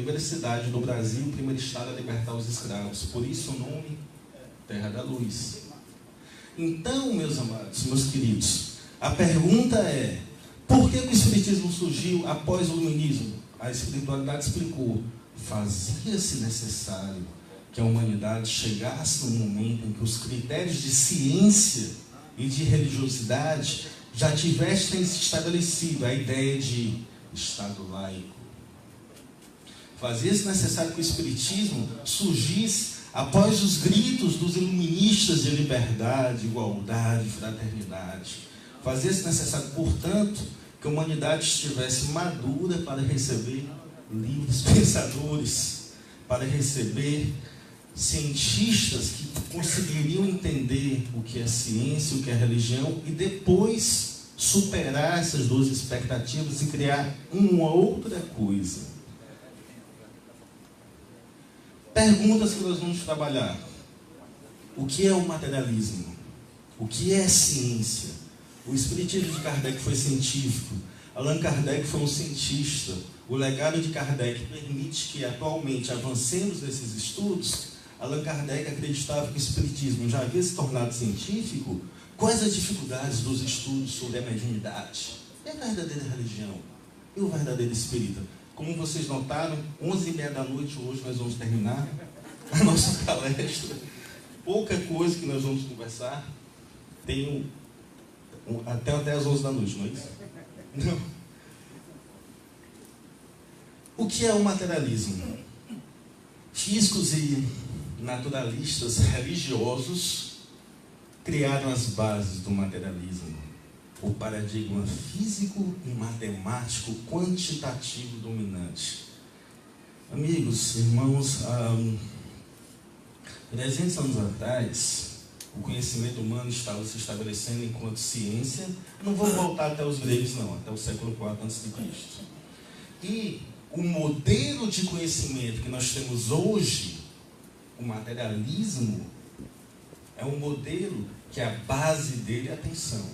primeira cidade do Brasil, o primeiro estado a libertar os escravos. Por isso o nome Terra da Luz. Então, meus amados, meus queridos, a pergunta é: por que o Espiritismo surgiu após o Iluminismo? A espiritualidade explicou: fazia-se necessário que a humanidade chegasse num momento em que os critérios de ciência e de religiosidade já tivessem estabelecido a ideia de Estado laico. Fazia-se necessário que o Espiritismo surgisse após os gritos dos iluministas de liberdade, igualdade, fraternidade. Fazia-se necessário, portanto, que a humanidade estivesse madura para receber livres pensadores, para receber cientistas que conseguiriam entender o que é ciência, o que é religião, e depois superar essas duas expectativas e criar uma outra coisa. Perguntas que nós vamos trabalhar: o que é o materialismo? O que é ciência? O espiritismo de Kardec foi científico, Allan Kardec foi um cientista. O legado de Kardec permite que atualmente avancemos nesses estudos. Allan Kardec acreditava que o espiritismo já havia se tornado científico. Quais as dificuldades dos estudos sobre a mediunidade? E a verdadeira religião? E o verdadeiro espírita? Como vocês notaram, 11h30 da noite hoje nós vamos terminar a nossa palestra. Pouca coisa que nós vamos conversar. Tenho até as 11 da noite, não é isso? Não. O que é o materialismo? Físicos e naturalistas religiosos criaram as bases do materialismo, o paradigma físico e matemático quantitativo dominante. Amigos, irmãos, 300 anos atrás, o conhecimento humano estava se estabelecendo enquanto ciência. Não vou voltar até os gregos, não, até o século IV a.C. E o modelo de conhecimento que nós temos hoje, o materialismo, é um modelo que a base dele é a atenção.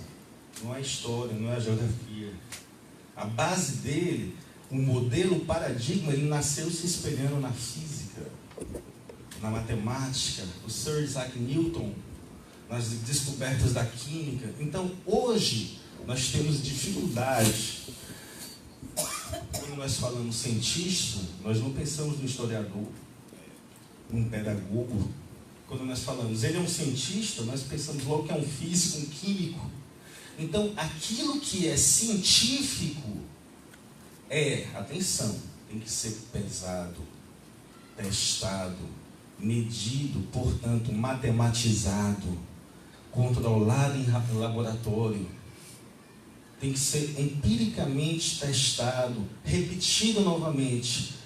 Não é a história, não é a geografia. A base dele, o modelo, o paradigma, ele nasceu se espelhando na física, na matemática, o Sir Isaac Newton, nas descobertas da química. Então, hoje, nós temos dificuldade. Quando nós falamos cientista, nós não pensamos no historiador, um pedagogo. Quando nós falamos, ele é um cientista, nós pensamos logo que é um físico, um químico. Então, aquilo que é científico atenção, tem que ser pesado, testado, medido, portanto, matematizado, controlado em laboratório. Tem que ser empiricamente testado, repetido novamente.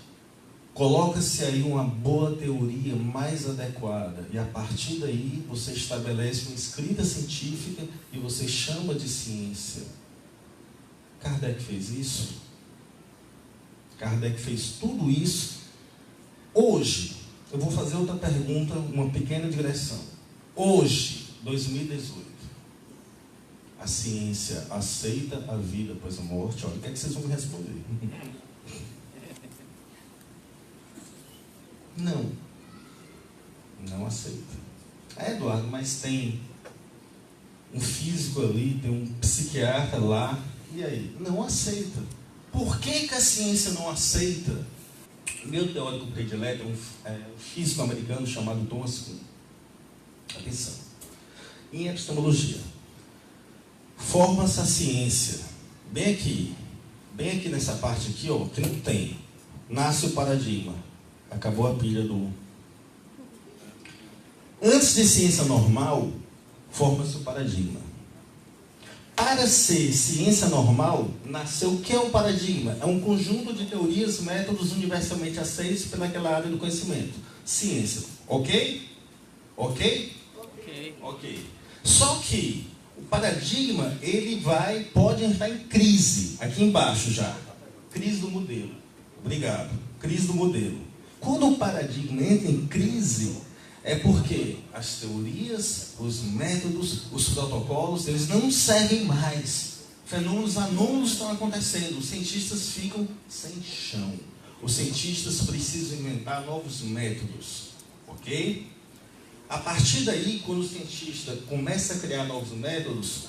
Coloca-se aí uma boa teoria mais adequada, e a partir daí você estabelece uma escrita científica e você chama de ciência. Kardec fez isso. Kardec fez tudo isso. Hoje, eu vou fazer outra pergunta, uma pequena digressão. Hoje, 2018, a ciência aceita a vida após a morte? Olha, o que é que vocês vão me responder? Não aceita. Eduardo, mas tem um físico ali, tem um psiquiatra lá, e aí? Não aceita. Por que a ciência não aceita? Meu teórico predileto é um físico americano chamado Thomas Kuhn. Atenção. Em epistemologia, forma-se a ciência. Bem aqui nessa parte aqui, ó, que não tem. Nasce o paradigma. Acabou a pilha do... Antes de ciência normal, forma-se o paradigma. Para ser ciência normal, nasceu o que é o paradigma? É um conjunto de teorias, métodos universalmente aceitos pelaquela área do conhecimento. Ciência. Ok? Ok? Ok. Só que o paradigma, ele pode entrar em crise. Aqui embaixo já. Crise do modelo. Obrigado. Crise do modelo. Quando o paradigma entra em crise, é porque as teorias, os métodos, os protocolos, eles não servem mais. Fenômenos anômalos estão acontecendo. Os cientistas ficam sem chão. Os cientistas precisam inventar novos métodos, ok? A partir daí, quando o cientista começa a criar novos métodos,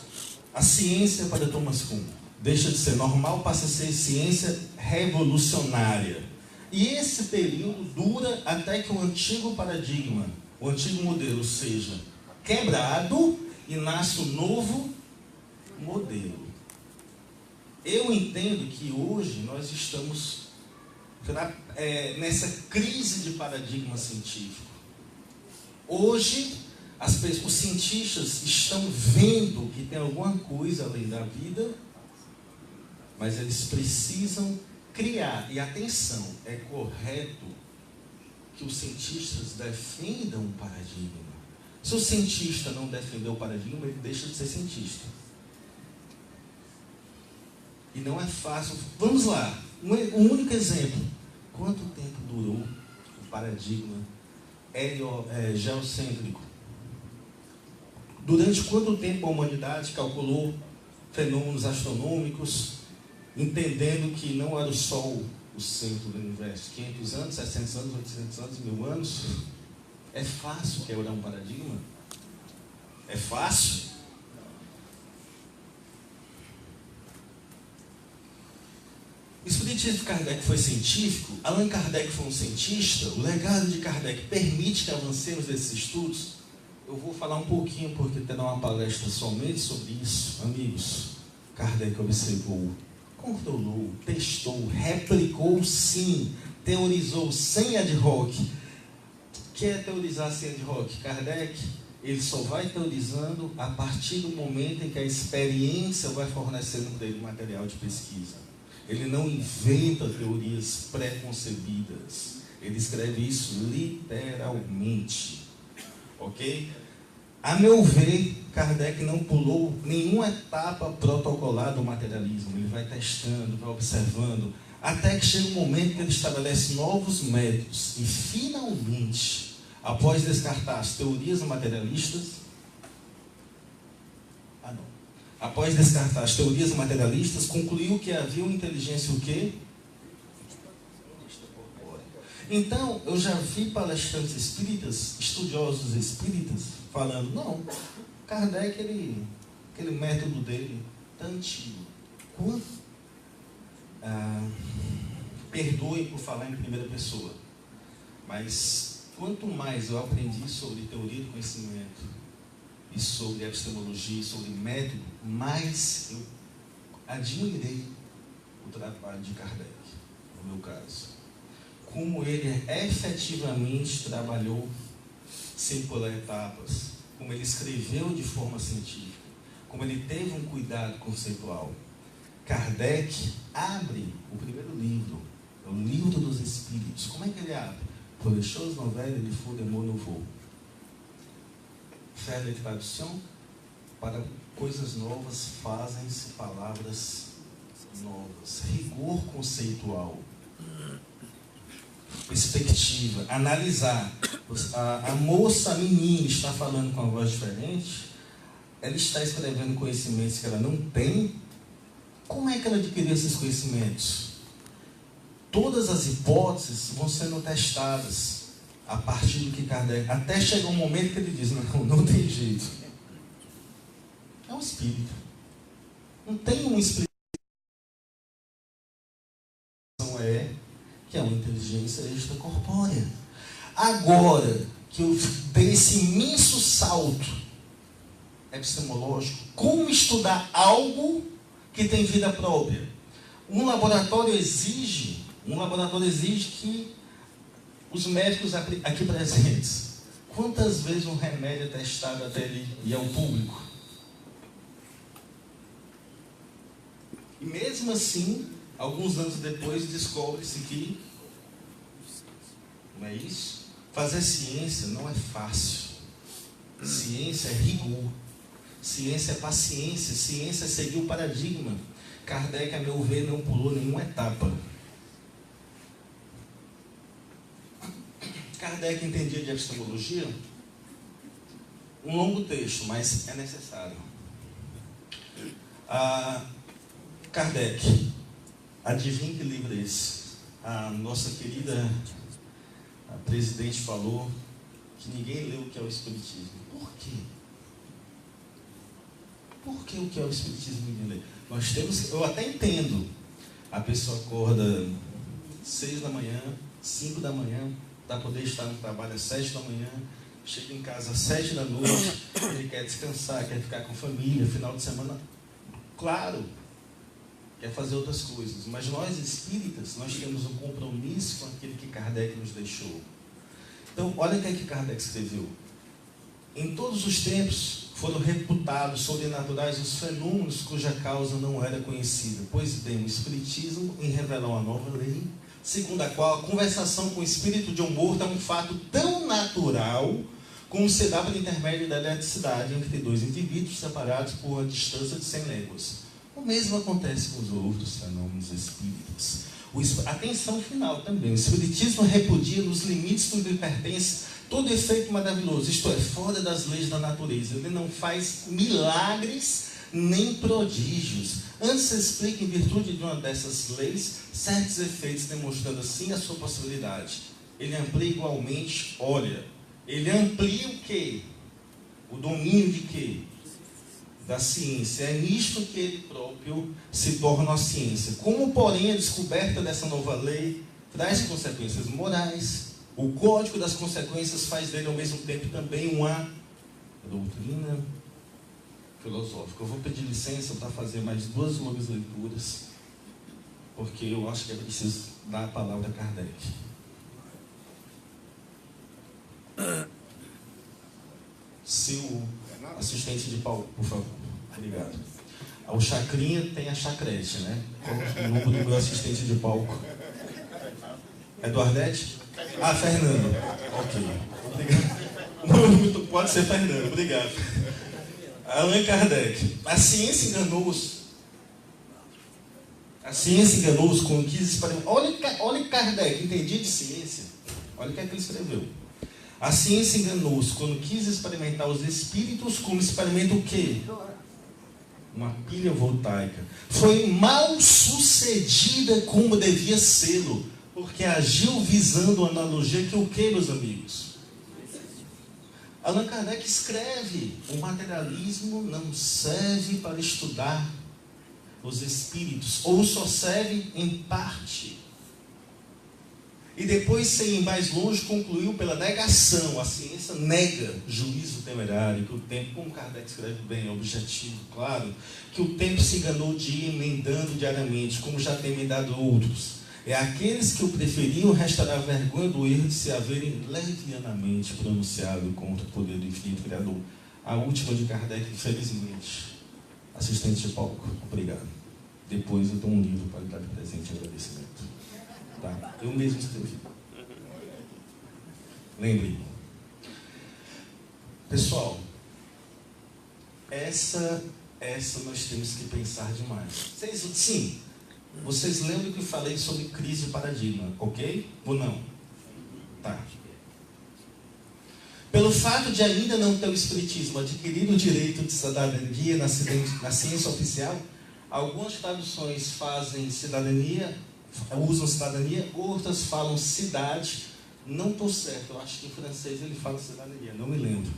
a ciência para Thomas Kuhn deixa de ser normal, passa a ser ciência revolucionária. E esse período dura até que o antigo paradigma, o antigo modelo seja quebrado e nasce um novo modelo. Eu entendo que hoje nós estamos nessa crise de paradigma científico. Hoje, os cientistas estão vendo que tem alguma coisa além da vida, mas eles precisam criar. E atenção, é correto que os cientistas defendam o paradigma. Se o cientista não defender o paradigma, ele deixa de ser cientista. E não é fácil. Vamos lá, um único exemplo. Quanto tempo durou o paradigma geocêntrico? Durante quanto tempo a humanidade calculou fenômenos astronômicos, entendendo que não era o Sol o centro do universo? 500 anos, 700 anos, 800 anos, 1000 anos? É fácil quebrar um paradigma? É fácil? O espiritismo de Kardec foi científico, Allan Kardec foi um cientista, o legado de Kardec permite que avancemos nesses estudos. Eu vou falar um pouquinho, porque terá uma palestra somente sobre isso. Amigos, Kardec observou, controlou, testou, replicou sim, teorizou sem ad hoc. O que é teorizar sem ad hoc? Kardec, ele só vai teorizando a partir do momento em que a experiência vai fornecendo para ele material de pesquisa. Ele não inventa teorias pré-concebidas. Ele escreve isso literalmente. Ok? A meu ver, Kardec não pulou nenhuma etapa protocolar do materialismo. Ele vai testando, vai observando, até que chega um momento que ele estabelece novos métodos. E, finalmente, após descartar as teorias materialistas, após descartar as teorias materialistas, concluiu que havia uma inteligência o quê? Então, eu já vi palestrantes espíritas, estudiosos espíritas, falando, não, Kardec, aquele método dele, tá antigo. Perdoe por falar em primeira pessoa, mas quanto mais eu aprendi sobre teoria do conhecimento, e sobre epistemologia, sobre método, mais eu admirei o trabalho de Kardec, no meu caso. Como ele efetivamente trabalhou sem pular etapas, como ele escreveu de forma científica, como ele teve um cuidado conceitual. Kardec abre o primeiro livro, é o Livro dos Espíritos. Como é que ele abre? Pour les choses nouvelles, il faut des mots nouveaux. Faire de tradução, para coisas novas fazem-se palavras novas. Rigor conceitual. Perspectiva. Analisar. A moça, a menina, está falando com uma voz diferente. Ela está escrevendo conhecimentos que ela não tem. Como é que ela adquiriu esses conhecimentos? Todas as hipóteses vão sendo testadas a partir do que Kardec, até chegar um momento que ele diz, não tem jeito. É um espírito. Não tem uma explicação, que é uma inteligência extracorpórea. Agora que eu dei esse imenso salto epistemológico, como estudar algo que tem vida própria? Um laboratório exige que os médicos aqui presentes, quantas vezes um remédio é testado até ele ir ao público? E mesmo assim, alguns anos depois, descobre-se que não é isso? Fazer ciência não é fácil. Ciência é rigor. Ciência é paciência. Ciência é seguir o paradigma. Kardec, a meu ver, não pulou nenhuma etapa. Kardec entendia de epistemologia? Um longo texto, mas é necessário. Kardec, adivinha que livro é esse? A nossa querida presidente falou que ninguém leu o que é o Espiritismo. Por quê? Por que o que é o Espiritismo ninguém lê? Nós temos, eu até entendo, a pessoa acorda 6 da manhã, 5 da manhã, para poder estar no trabalho às 7 da manhã, chega em casa às 7 da noite, ele quer descansar, quer ficar com a família, final de semana, claro, quer fazer outras coisas, mas nós espíritas, nós temos um compromisso com aquele que Kardec nos deixou. Então, olha o que é que Kardec escreveu. Em todos os tempos foram reputados sobrenaturais os fenômenos cuja causa não era conhecida. Pois bem, o Espiritismo em revelar uma nova lei, segundo a qual a conversação com o espírito de um morto é um fato tão natural como se dá pelo intermédio da eletricidade entre dois indivíduos separados por uma distância de 100 léguas. O mesmo acontece com os outros fenômenos espíritas. Atenção final também. O Espiritismo repudia nos limites do que lhe pertence todo efeito maravilhoso, isto é, fora das leis da natureza. Ele não faz milagres nem prodígios. Antes explica, em virtude de uma dessas leis, certos efeitos, demonstrando assim a sua possibilidade. Ele amplia igualmente, olha, ele amplia o quê? O domínio de quê? Da ciência. É nisto que ele próprio se torna a ciência. Como, porém, a descoberta dessa nova lei traz consequências morais, o código das consequências faz dele, ao mesmo tempo, também uma doutrina filosófica. Eu vou pedir licença para fazer mais 2 longas leituras, porque eu acho que é preciso dar a palavra a Kardec. Seu assistente de palco, por favor. Obrigado. O Chacrinha tem a chacrete, né? O nome do meu assistente de palco. Eduardete? Ah, Fernando. Ok. Obrigado. Pode ser Fernando, obrigado. Allan Kardec. A ciência enganou-os. A ciência enganou-os quando quis experimentar. Olha Kardec, entendi de ciência. Olha o que é que ele escreveu. A ciência enganou-os quando quis experimentar os espíritos, como experimenta o quê? Uma pilha voltaica. Foi mal sucedida como devia ser-lo, porque agiu visando a analogia que o quê, meus amigos? Allan Kardec escreve: o materialismo não serve para estudar os espíritos, ou só serve em parte. E depois, sem ir mais longe, concluiu pela negação. A ciência nega juízo temerário, que o tempo, como Kardec escreve bem, é objetivo, claro, que o tempo se enganou de ir emendando diariamente, como já tem emendado outros. É aqueles que o preferiam restaurar a vergonha do erro de se haverem levianamente pronunciado contra o poder do infinito Criador. A última de Kardec, infelizmente. Assistente de palco, obrigado. Depois eu dou um livro para lhe dar de presente em agradecimento. Tá? Eu mesmo escrevi. Lembre. Pessoal, essa nós temos que pensar demais. Vocês lembram que eu falei sobre crise de paradigma, ok? Ou não? Tá. Pelo fato de ainda não ter o Espiritismo adquirido o direito de cidadania na ciência oficial, algumas traduções fazem cidadania, usam cidadania, outras falam cidade. Não estou certo, eu acho que em francês ele fala cidadania, não me lembro.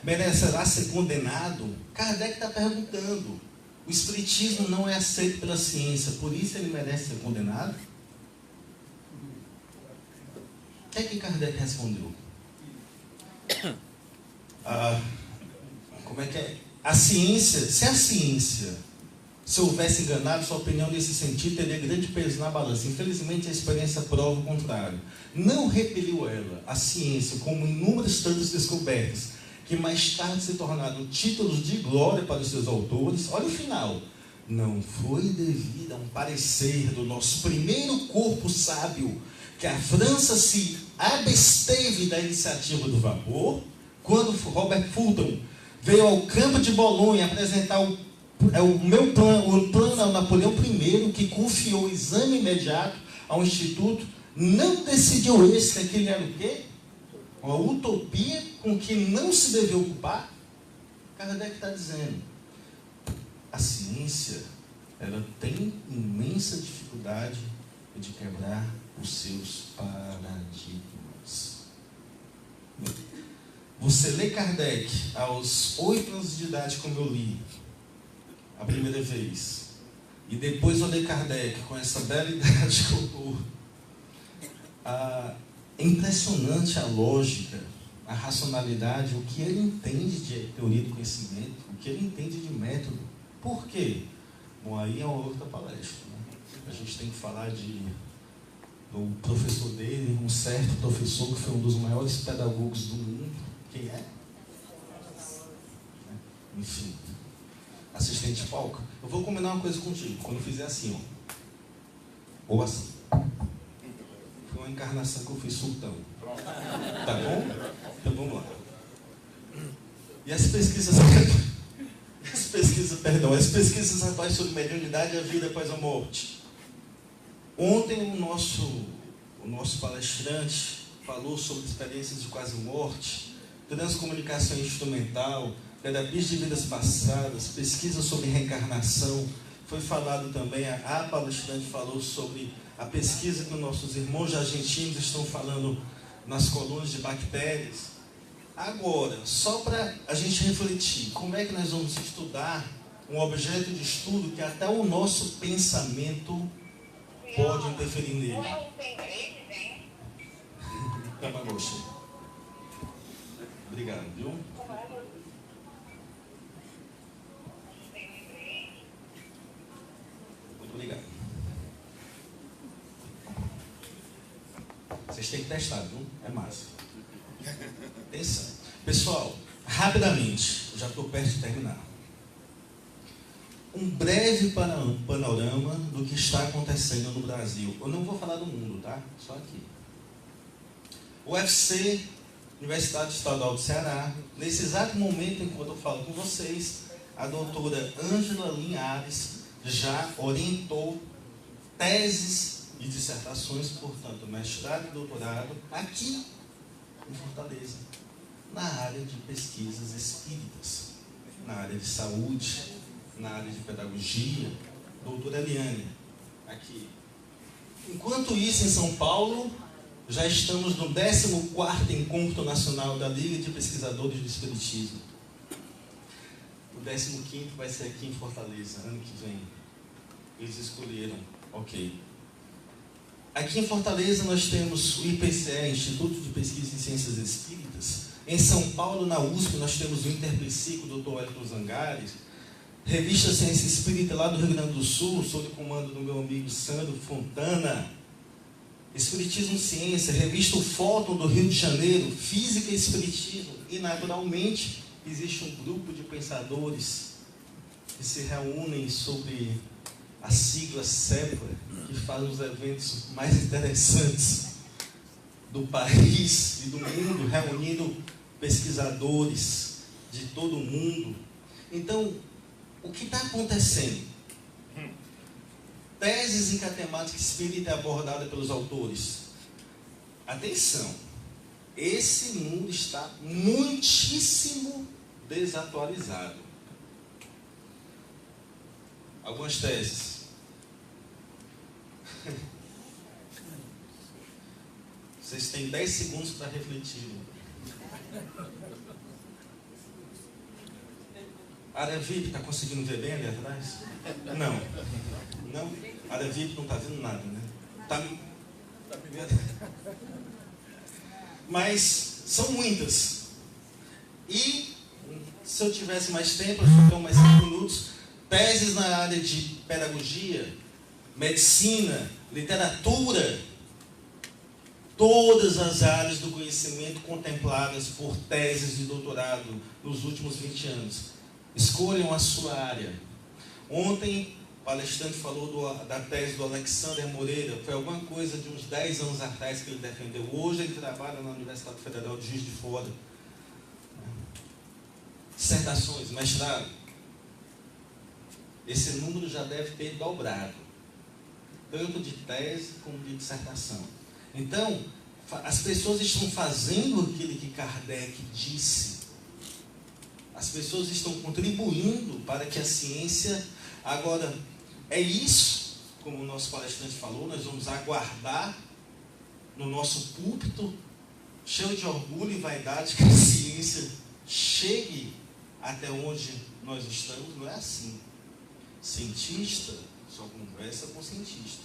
Merecerá ser condenado? Kardec está perguntando. O Espiritismo não é aceito pela ciência, por isso ele merece ser condenado? O que é que Kardec respondeu? Como é que é? Se houvesse enganado, sua opinião nesse sentido teria grande peso na balança. Infelizmente, a experiência prova o contrário. Não repeliu ela, a ciência, como inúmeras tantas descobertas, que mais tarde se tornaram títulos de glória para os seus autores. Olha o final. Não foi devido a um parecer do nosso primeiro corpo sábio que a França se absteve da iniciativa do vapor, quando Robert Fulton veio ao campo de Bolonha apresentar o plano ao Napoleão I, que confiou o exame imediato ao Instituto. Não decidiu esse que aquele era o quê? Uma utopia com que não se devia ocupar. Kardec está dizendo: a ciência, ela tem imensa dificuldade de quebrar os seus paradigmas. Você lê Kardec aos 8 anos de idade, como eu li a primeira vez, e depois eu li Kardec com essa bela idade que eu estou. É impressionante a lógica, a racionalidade, o que ele entende de teoria do conhecimento, o que ele entende de método. Por quê? Bom, aí é uma outra palestra, né? A gente tem que falar do professor dele, um certo professor que foi um dos maiores pedagogos do mundo. Quem é? Enfim, assistente de palco. Eu vou combinar uma coisa contigo. Quando eu fizer assim, ó, ou assim, foi uma encarnação que eu fiz sultão. Tá bom? Então vamos lá. E as pesquisas atuais sobre mediunidade e a vida após a morte. Ontem o nosso palestrante falou sobre experiências de quase morte, transcomunicação instrumental, terapias de vidas passadas, pesquisa sobre reencarnação. Foi falado também, a palestrante falou sobre a pesquisa que os nossos irmãos argentinos estão falando nas colônias de bactérias. Agora, só para a gente refletir, como é que nós vamos estudar um objeto de estudo que até o nosso pensamento pode interferir nele? Tamagotchi. Obrigado, viu? Muito obrigado. Vocês têm que testar, viu? É massa. Atenção. Pessoal, rapidamente, já estou perto de terminar. Um breve panorama do que está acontecendo no Brasil. Eu não vou falar do mundo, tá? Só aqui. O UFC, Universidade Estadual do Ceará, nesse exato momento enquanto eu falo com vocês, a doutora Ângela Linhares já orientou teses e dissertações, portanto, mestrado e doutorado, aqui em Fortaleza, na área de pesquisas espíritas, na área de saúde, na área de pedagogia, doutora Eliane, aqui. Enquanto isso, em São Paulo, já estamos no 14º Encontro Nacional da Liga de Pesquisadores do Espiritismo. O 15º vai ser aqui em Fortaleza, ano que vem. Eles escolheram, ok. Aqui em Fortaleza nós temos o IPCE, Instituto de Pesquisa em Ciências Espíritas. Em São Paulo, na USP, nós temos o Interpsico, o Dr. Wellington Zangares. Revista Ciência Espírita, lá do Rio Grande do Sul, sob o comando do meu amigo Sandro Fontana. Espiritismo Ciência, revista O Fóton do Rio de Janeiro, Física e Espiritismo. E, naturalmente, existe um grupo de pensadores que se reúnem sobre a sigla CEPA, que faz os eventos mais interessantes do país e do mundo, reunindo pesquisadores de todo o mundo. Então, o que está acontecendo? Teses em que a temática espírita é abordada pelos autores. Atenção, esse mundo está muitíssimo desatualizado. Algumas teses. Vocês têm 10 segundos para refletir. Área VIP, está conseguindo ver bem ali atrás? Não. Não? Área VIP não está vendo nada, né? Tá... Mas são muitas. E, se eu tivesse mais tempo, eu fico mais 5 minutos, teses na área de pedagogia, medicina, literatura, todas as áreas do conhecimento contempladas por teses de doutorado nos últimos 20 anos. Escolham a sua área. Ontem, o palestrante falou da tese do Alexander Moreira. Foi alguma coisa de uns 10 anos atrás que ele defendeu. Hoje ele trabalha na Universidade Federal de Juiz de Fora. Dissertações, mestrado. Esse número já deve ter dobrado. Tanto de tese como de dissertação. Então, as pessoas estão fazendo aquilo que Kardec disse. As pessoas estão contribuindo para que a ciência... Agora, é isso, como o nosso palestrante falou, nós vamos aguardar no nosso púlpito, cheio de orgulho e vaidade, que a ciência chegue até onde nós estamos. Não é assim. Cientista só conversa com cientista.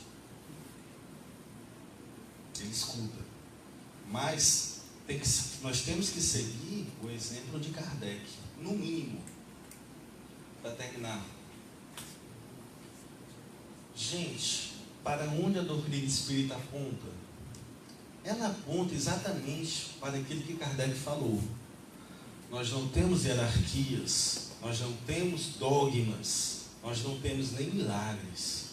Ele escuta. Mas nós temos que seguir o exemplo de Kardec, no mínimo, para terminar. Gente, para onde a doutrina espírita aponta? Ela aponta exatamente para aquilo que Kardec falou. Nós não temos hierarquias, nós não temos dogmas, nós não temos nem milagres.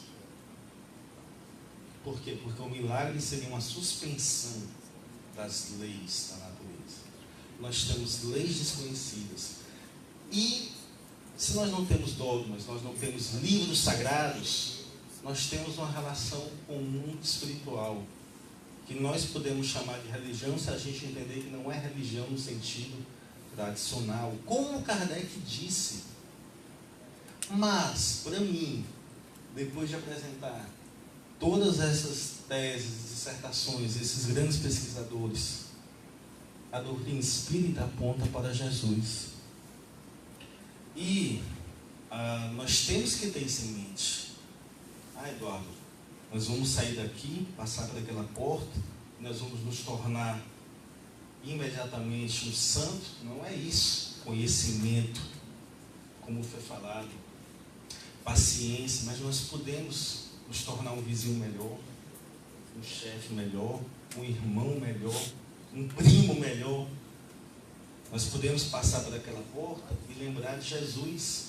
Por quê? Porque o milagre seria uma suspensão das leis da natureza. Nós temos leis desconhecidas. E se nós não temos dogmas, nós não temos livros sagrados, nós temos uma relação com o mundo espiritual, que nós podemos chamar de religião, se a gente entender que não é religião no sentido tradicional, como Kardec disse. Mas, para mim, depois de apresentar todas essas teses, dissertações, esses grandes pesquisadores, a doutrina espírita aponta para Jesus. E nós temos que ter isso em mente. Eduardo, nós vamos sair daqui, passar por aquela porta, nós vamos nos tornar imediatamente um santo. Não é isso. Conhecimento, como foi falado, paciência, mas nós podemos nos tornar um vizinho melhor, um chefe melhor, um irmão melhor, um primo melhor. Nós podemos passar por aquela porta e lembrar de Jesus.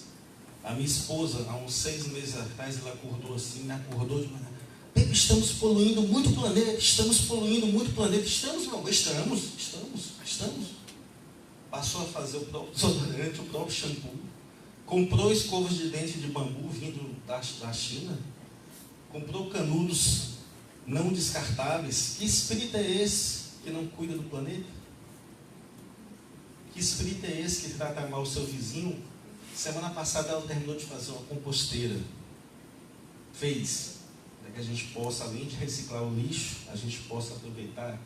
A minha esposa, há uns 6 meses atrás, ela acordou assim, me acordou de manhã. Baby, estamos poluindo muito o planeta, estamos poluindo muito o planeta. Estamos. Passou a fazer o próprio desodorante, o próprio shampoo. Comprou escovas de dente de bambu vindo da China. Comprou canudos não descartáveis. Que espírito é esse que não cuida do planeta? Que espírito é esse que trata mal o seu vizinho? Semana passada ela terminou de fazer uma composteira. Fez. Para que a gente possa, além de reciclar o lixo, a gente possa aproveitar.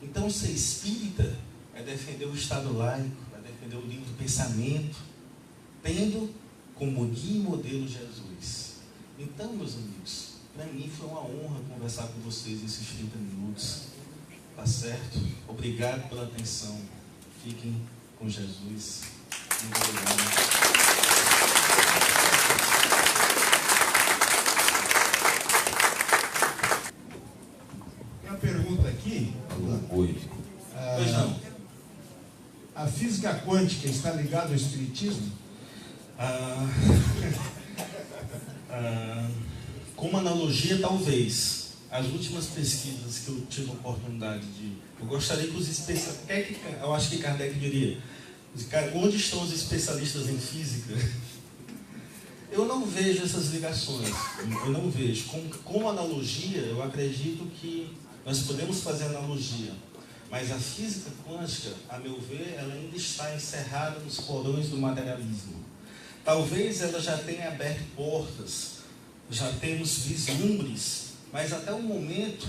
Então, ser espírita é defender o Estado laico, é defender o livre pensamento, tendo como guia e modelo Jesus. Então, meus amigos, para mim foi uma honra conversar com vocês esses 30 minutos. Tá certo? Obrigado pela atenção. Fiquem com Jesus. Muito obrigado. Tem uma pergunta aqui. Oi. Pois não. A física quântica está ligada ao espiritismo? Como analogia, talvez. As últimas pesquisas que eu tive a oportunidade de... Eu gostaria que os especialistas... Eu acho que Kardec diria... Onde estão os especialistas em física? Eu não vejo essas ligações. Eu não vejo. Como analogia, eu acredito que nós podemos fazer analogia. Mas a física quântica, a meu ver, ela ainda está encerrada nos porões do materialismo. Talvez ela já tenha aberto portas, já temos vislumbres, mas até o momento,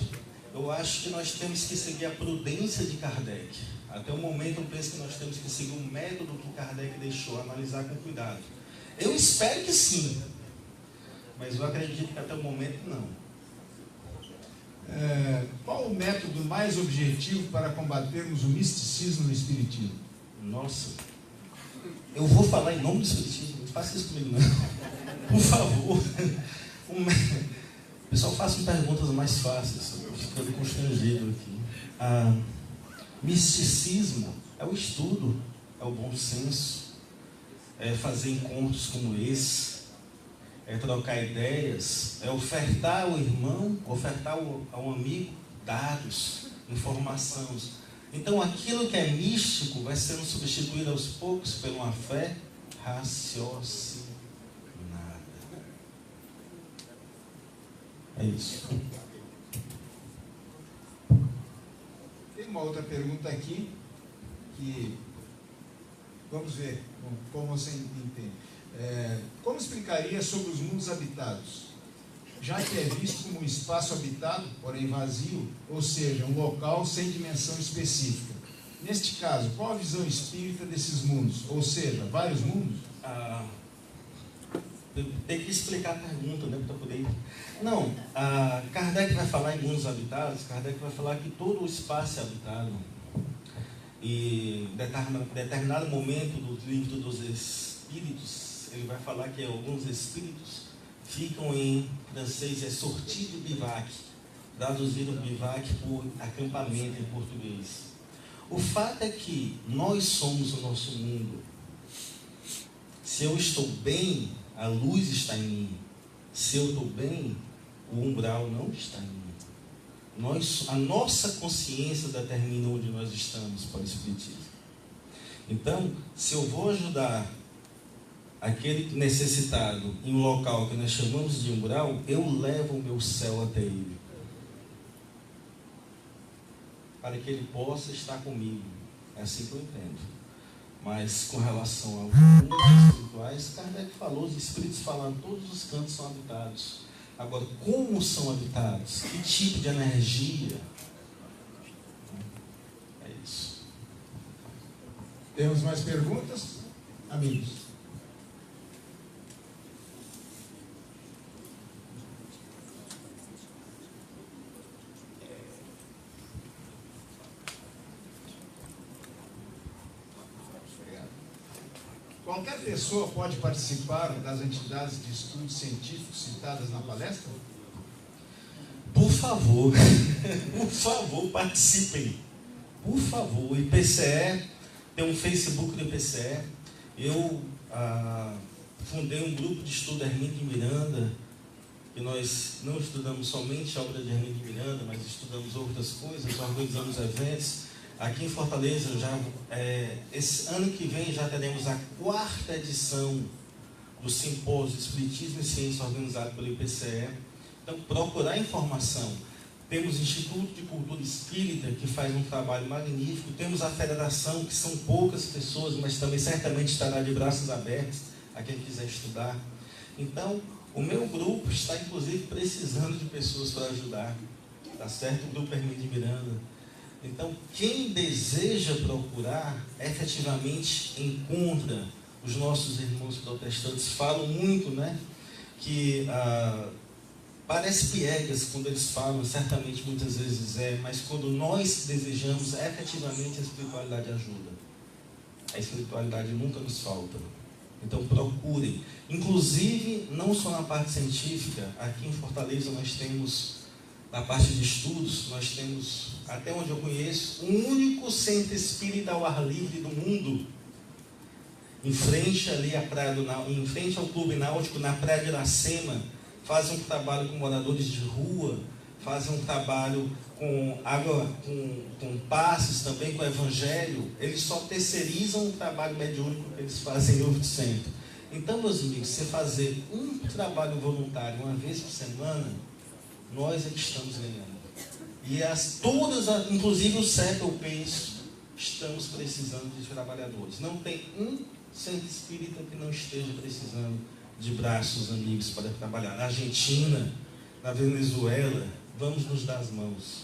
eu acho que nós temos que seguir a prudência de Kardec. Até o momento, eu penso que nós temos que seguir o método que Kardec deixou, analisar com cuidado. Eu espero que sim, mas eu acredito que até o momento não. Qual o método mais objetivo para combatermos o misticismo no espiritismo? Nossa, eu vou falar em nome do espiritismo, não faça isso comigo não. Por favor. Pessoal, façam perguntas mais fáceis, eu estou ficando constrangido aqui. Misticismo é o estudo, é o bom senso, é fazer encontros como esse, é trocar ideias, é ofertar ao irmão, ofertar ao amigo dados, informações. Então, aquilo que é místico vai sendo substituído aos poucos por uma fé raciocinada. É isso. Tem uma outra pergunta aqui, que vamos ver como você entende. Como explicaria sobre os mundos habitados? já que é visto como um espaço habitado, porém vazio, ou seja, um local sem dimensão específica. Neste caso, qual a visão espírita desses mundos? Ou seja, vários mundos? Tem que explicar a pergunta, né, para poder... Não, Kardec vai falar em mundos habitados, Kardec vai falar que todo o espaço é habitado. E em determinado momento do livro dos Espíritos, ele vai falar que alguns espíritos ficam em francês, é sortie de bivac, traduzido bivac por acampamento em português. O fato é que nós somos o nosso mundo. Se eu estou bem, a luz está em mim. Se eu estou bem, o umbral não está em mim. A nossa consciência determina onde nós estamos para o Espiritismo. Então, se eu vou ajudar aquele necessitado em um local que nós chamamos de umbral, eu levo o meu céu até ele, para que ele possa estar comigo. É assim que eu entendo. Mas com relação aos mundos espirituais, Kardec falou, os espíritos falaram, todos os cantos são habitados. Agora, como são habitados? Que tipo de energia? É isso. Temos mais perguntas? Amigos. Qualquer pessoa pode participar das entidades de estudos científicos citadas na palestra? Por favor, por favor, participem. Por favor, o IPCE, tem um Facebook do IPCE. Eu fundei um grupo de estudo Hermínio de Miranda, que nós não estudamos somente a obra de Hermínio de Miranda, mas estudamos outras coisas, organizamos eventos. Aqui em Fortaleza, esse ano que vem, já teremos a 4ª edição do Simpósio Espiritismo e Ciência, organizado pelo IPCE. Então, procurar informação. Temos o Instituto de Cultura Espírita, que faz um trabalho magnífico. Temos a Federação, que são poucas pessoas, mas também certamente estará de braços abertos a quem quiser estudar. Então, o meu grupo está, inclusive, precisando de pessoas para ajudar. Tá certo? O grupo Hermínio de Miranda. Então, quem deseja procurar, efetivamente encontra. Os nossos irmãos protestantes falam muito, né? Que parece piegas quando eles falam, certamente muitas vezes mas quando nós desejamos, efetivamente a espiritualidade ajuda. A espiritualidade nunca nos falta. Então, procurem. Inclusive, não só na parte científica, aqui em Fortaleza nós temos... Na parte de estudos, nós temos, até onde eu conheço, o único centro espírita ao ar livre do mundo, em frente ali à praia em frente ao Clube Náutico, na Praia de Iracema. Fazem um trabalho com moradores de rua, fazem um trabalho com água, com passos também, com evangelho. Eles só terceirizam o trabalho mediúnico que eles fazem em outro centro. Então, meus amigos, você fazer um trabalho voluntário uma vez por semana, nós é que estamos ganhando. E inclusive o CEP, eu penso, estamos precisando de trabalhadores. Não tem um centro espírita que não esteja precisando de braços amigos para trabalhar. Na Argentina, na Venezuela, vamos nos dar as mãos.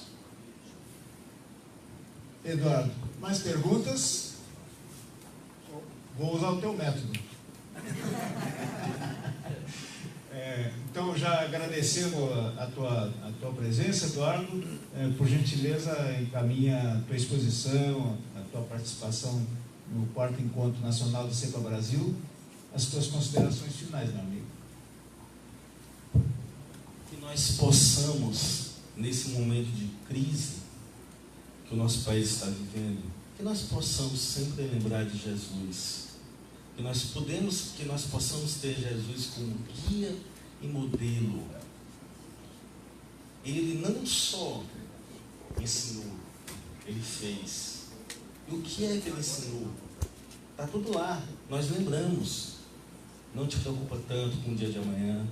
Eduardo, mais perguntas? Vou usar o teu método. Então, já agradecendo a tua presença, Eduardo, por gentileza, encaminha a tua exposição, a tua participação no 4º Encontro Nacional do CEPA Brasil, as tuas considerações finais, meu amigo. Que nós possamos, nesse momento de crise que o nosso país está vivendo, que nós possamos sempre lembrar de Jesus. Que nós possamos ter Jesus como guia e modelo. Ele não só ensinou, ele fez. E o que é que ele ensinou? Está tudo lá, nós lembramos. Não te preocupa tanto com o dia de amanhã.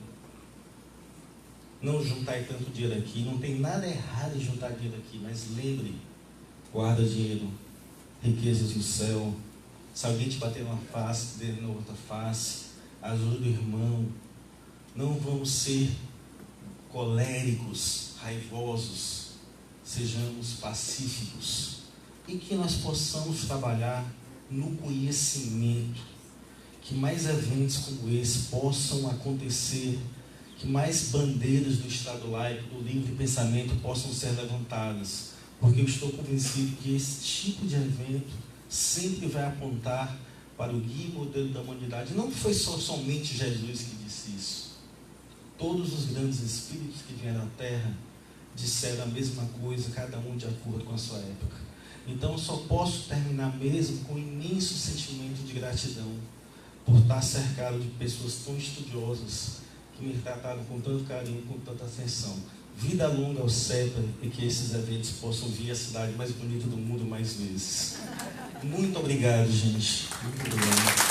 Não juntar tanto dinheiro aqui. Não tem nada errado em juntar dinheiro aqui, mas lembre, guarda dinheiro, riquezas no céu. Se alguém te bater numa face, dê na outra face, ajuda o irmão. Não vamos ser coléricos, raivosos, sejamos pacíficos e que nós possamos trabalhar no conhecimento, que mais eventos como esse possam acontecer, que mais bandeiras do Estado laico, do livre pensamento possam ser levantadas, porque eu estou convencido que esse tipo de evento sempre vai apontar para o guia e modelo da humanidade. Não foi somente Jesus que disse isso. Todos os grandes espíritos que vieram à Terra disseram a mesma coisa, cada um de acordo com a sua época. Então eu só posso terminar mesmo com um imenso sentimento de gratidão por estar cercado de pessoas tão estudiosas que me trataram com tanto carinho, com tanta atenção. Vida longa ao CEPA e que esses eventos possam vir à cidade mais bonita do mundo mais vezes. Muito obrigado, gente. Muito obrigado.